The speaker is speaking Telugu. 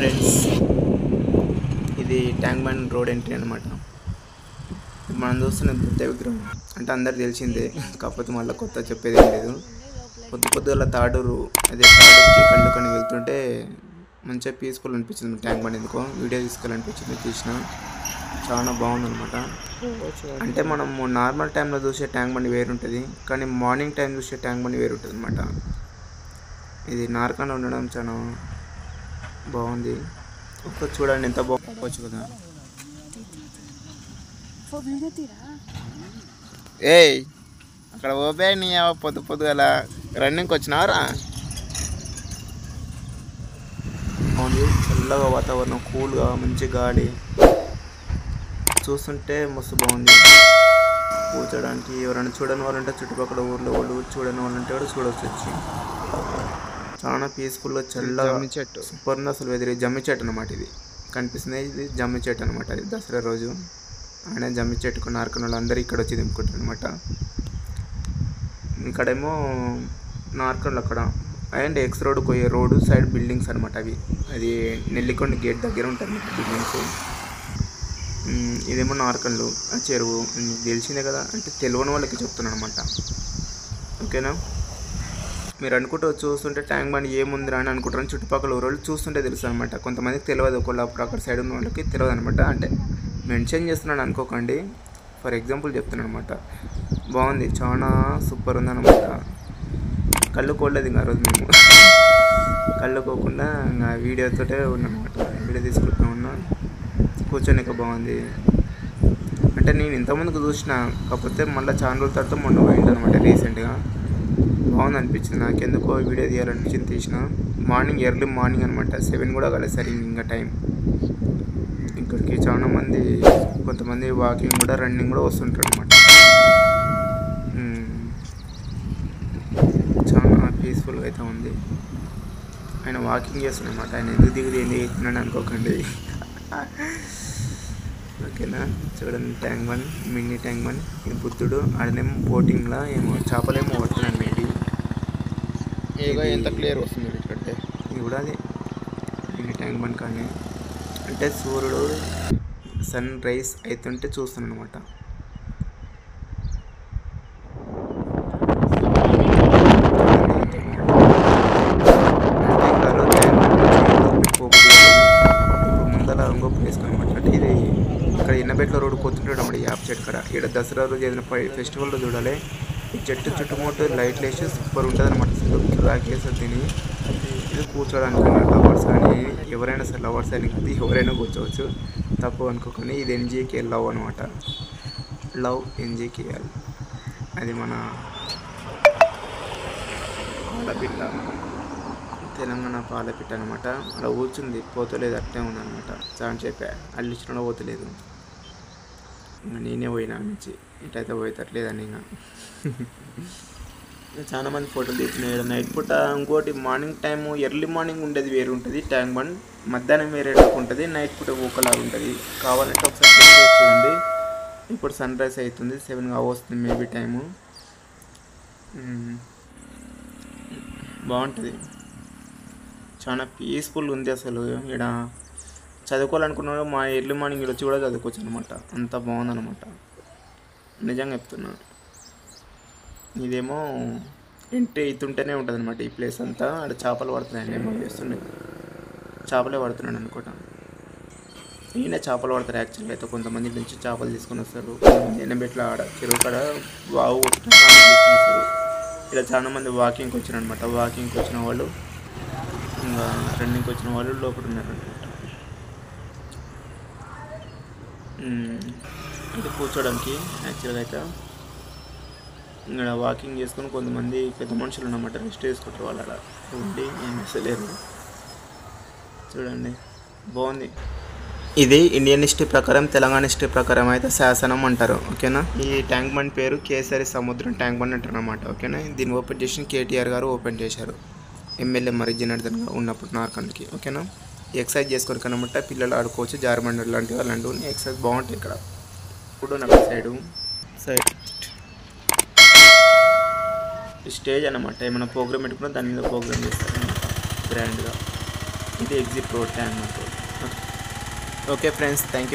ఫ్రెండ్స్, ఇది ట్యాంక్ బండ్ రోడ్ ఎంట్రీ అనమాట. మనం చూస్తున్న బుద్ధ విగ్రహం అంటే అందరికి తెలిసిందే, కాకపోతే మళ్ళీ కొత్త చెప్పేది ఏం లేదు. పొద్దుగల తాడూరుకి కళ్ళు కని వెళ్తుంటే మంచిగా పీస్ఫుల్ అనిపించింది ట్యాంక్ బండ్. ఎందుకో వీడియో తీసుకోవాలనిపించింది, తీసిన. చాలా బాగుందనమాట. అంటే మనము నార్మల్ టైంలో చూసే ట్యాంక్ బండి వేరుంటుంది, కానీ మార్నింగ్ టైం చూసే ట్యాంక్ బండి వేరుంటుంది అనమాట. ఇది నార్కన్లో ఉండడం చాలా బాగుంది. ఒక్కటి చూడండి ఎంత బాగుండవచ్చు కదా. ఏయ్ అక్కడ ఓబే నీ పొద్దుగల రన్నింగ్కి వచ్చినావరా? బాగుంది, చల్లగా వాతావరణం, కూల్గా మంచి గాలి, చూస్తుంటే మస్తు బాగుంది. కూర్చోడానికి ఎవరైనా చూడని వాళ్ళంటే చుట్టుపక్కల ఊర్లో వాళ్ళు చూడని వాళ్ళంటే కూడా చూడవచ్చు వచ్చి. చాలా పీస్ఫుల్గా చల్లగా చెట్టు సూపర్ ఉంది అసలు. వెదిరి జమ్మి చెట్టు అనమాట ఇది కనిపిస్తుంది. ఇది జమ్మి చెట్టు అనమాట. అది దసరా రోజు ఆయన జమ్మి చెట్టుకు నార్కన్ వాళ్ళు అందరూ ఇక్కడ వచ్చి దింపుకుంటారు అనమాట. ఇక్కడేమో నార్కన్లు అక్కడ అండ్ ఎక్స్ రోడ్ పోయే రోడ్డు సైడ్ బిల్డింగ్స్ అనమాట అవి. అది నెల్లికొండ గేట్ దగ్గర ఉంటాయి బిల్డింగ్స్. ఇదేమో నార్కన్లు ఆ చెరువు తెలిసిందే కదా, అంటే తెలియని వాళ్ళకి చెప్తున్నాను అనమాట. ఓకేనా, మీరు అనుకుంటూ చూస్తుంటే ట్యాంక్ బండ్ ఏముందిరా అని అనుకుంటారని చుట్టుపక్కల ఊరు చూస్తుంటే తెలుసు అనమాట. కొంతమందికి తెలియదు, ఒకళ్ళు అప్పుడు అక్కడ సైడ్ ఉన్న వాళ్ళకి తెలియదు అనమాట. అంటే మెన్షన్ చేస్తున్నాను అనుకోకండి, ఫర్ ఎగ్జాంపుల్ చెప్తున్నాను అనమాట. బాగుంది, చాలా సూపర్ ఉందన్నమాట. కళ్ళు కోడలేదు ఇంకా ఆ రోజు మేము కళ్ళుకోకుండా ఇంకా వీడియోతోటే ఉన్నానమాట. వీడియో తీసుకుంటూ ఉన్నా, కూర్చొని బాగుంది. అంటే నేను ఇంతకుముందుకు చూసిన, కాకపోతే మళ్ళీ చాలా రోజుల తర్వాత మొన్న పోయింది అనమాట రీసెంట్గా. బాగుంది అనిపించింది నాకెందుకో, వీడియో తీయాలనిపించింది, తీసిన. మార్నింగ్ ఎర్లీ మార్నింగ్ అనమాట, 7 కూడా కాలేదు సరే ఇంకా టైం. ఇక్కడికి చాలా మంది, కొంతమంది వాకింగ్ కూడా రన్నింగ్ కూడా వస్తుంటారు అనమాట. చాలా పీస్ఫుల్గా అయితే ఉంది. ఆయన వాకింగ్ చేస్తున్నమాట. ఆయన ఎందుకు దిగుది ఏంటి అవుతున్నాడు అనుకోకండి. ఓకేనా, చూడండి tank bund, mini tank bund. ఇది బుద్ధుడు, ఆడనేమో బోటింగ్లా ఏమో చేపలేమో పడుతున్నాడు మేబీ. ఏదో ఎంత క్లియర్ వస్తుంది ఇక్కడంటే. ఇది కూడా అది మినీ ట్యాంక్ బండ్. కానీ అంటే సూర్యుడు సన్ రైజ్ అవుతుంటే చూస్తున్నాను అనమాట. ముందర ఇంకో ప్లేస్ అనమాట. అంటే ఇది ఇక్కడ ఎన్నబెట్ల రోడ్డు పోతుంటాడు అన్నమాట. ఈ యాప్ చెట్టు కాడ ఇక్కడ దసరా రోజు ఏదైనా ఫెస్టివల్లో చూడాలి. ఈ చెట్టు చుట్టుముట్టు లైట్లు వేసి సూపర్ ఉంటుంది అనమాట. అసలు రాకేసి తిని ఇది కూర్చోడానికి లవర్స్ కానీ ఎవరైనా సరే, లవర్స్ అని కాదు ఎవరైనా కూర్చోవచ్చు, తప్పు అనుకోకుండా. ఇది ఎన్జీకేఎల్ లవ్ అనమాట. లవ్ ఎన్జీకేఎల్, అది మన పాలపిట్ట, తెలంగాణ పాలపిట్ట అనమాట. అలా కూర్చుంది, పోతలేదు, అట్టే ఉందన్నమాట. చాలా చెప్పా అల్లిచ్చినా పోతలేదు. ఇంకా నేనే పోయినా నుంచి, ఇటైతే పోయేటట్లేదని. ఇంకా చాలా మంది ఫోటోలు తీసినాయి నైట్ పూట. ఇంకోటి మార్నింగ్ టైము, ఎర్లీ మార్నింగ్ ఉండేది వేరు ఉంటుంది ట్యాంక్ బండ్, మధ్యాహ్నం వేరే ఉంటుంది, నైట్ పూట ఒకలాగా ఉంటుంది. కావాలంటే ఒకసారి చెక్ చూడండి. ఇప్పుడు సన్ రైజ్ అవుతుంది, 7 వస్తుంది మేబీ టైము. బాగుంటుంది, చాలా పీస్ఫుల్ ఉంది అసలు. ఇక్కడ చదువుకోవాలనుకున్నాడు మా ఎర్లీ మార్నింగ్ వచ్చి కూడా చదువుకోవచ్చు అనమాట. అంత బాగుందన్నమాట, నిజంగా చెప్తున్నా. ఇదేమో ఎంట్రీ అవుతుంటేనే ఉంటుంది అనమాట ఈ ప్లేస్ అంతా. అక్కడ చేపలు పడుతున్నాయండి, ఏమో చేస్తున్నాయి, చేపలే పడుతున్నాడు అనుకుంటా. ఈయన చేపలు పడతారు యాక్చువల్గా అయితే. కొంతమంది నుంచి చేపలు తీసుకొని వస్తారు, కొంతమంది ఎన్నబెట్ల ఆడ చెరువు కాడ వాగు తీసుకొని వస్తారు. ఇలా చాలా మంది వాకింగ్కి వచ్చారు అనమాట. వాకింగ్కి వచ్చిన వాళ్ళు, ఇంకా రన్నింగ్కి వచ్చిన వాళ్ళు లోపల ఉన్నారనమాట. ఇది కూర్చోడానికి యాక్చువల్గా అయితే. ఇక్కడ వాకింగ్ చేసుకొని కొంతమంది పెద్ద మనుషులు ఉన్నమాట, రెస్ట్ చేసుకుంటారు వాళ్ళు అలా ఉండి, ఏం వేసలేరు. చూడండి బాగుంది. ఇది ఇండియన్ హిస్టరీ ప్రకారం, తెలంగాణ హిస్టరీ ప్రకారం అయితే శాసనం అంటారు. ఓకేనా, ఈ ట్యాంక్ బండ్ పేరు కేసరి సముద్రం ట్యాంక్ బండ్ అంటారు అనమాట. ఓకేనా, దీన్ని ఓపెన్ చేసి కేటీఆర్ గారు ఓపెన్ చేశారు, ఎమ్మెల్యే మరి జనార్దన్ ఉన్నప్పుడు నార్కన్కి. ఓకేనా, ఎక్సర్సైజ్ చేసుకొని కనమాట పిల్లలు ఆడుకోవచ్చు, జారుబండి లాంటివి అలాంటివి ఎక్సర్సైజ్ బాగుంటాయి ఇక్కడ. ఇప్పుడు నాకు సైడ్ స్టేజ్ అనమాట. ఏమైనా ప్రోగ్రామ్ పెట్టుకున్నా దాని మీద ప్రోగ్రామ్ చేస్తారు అనమాట గ్రాండ్గా. ఇది exit road tank bund road. Okay friends, thank you.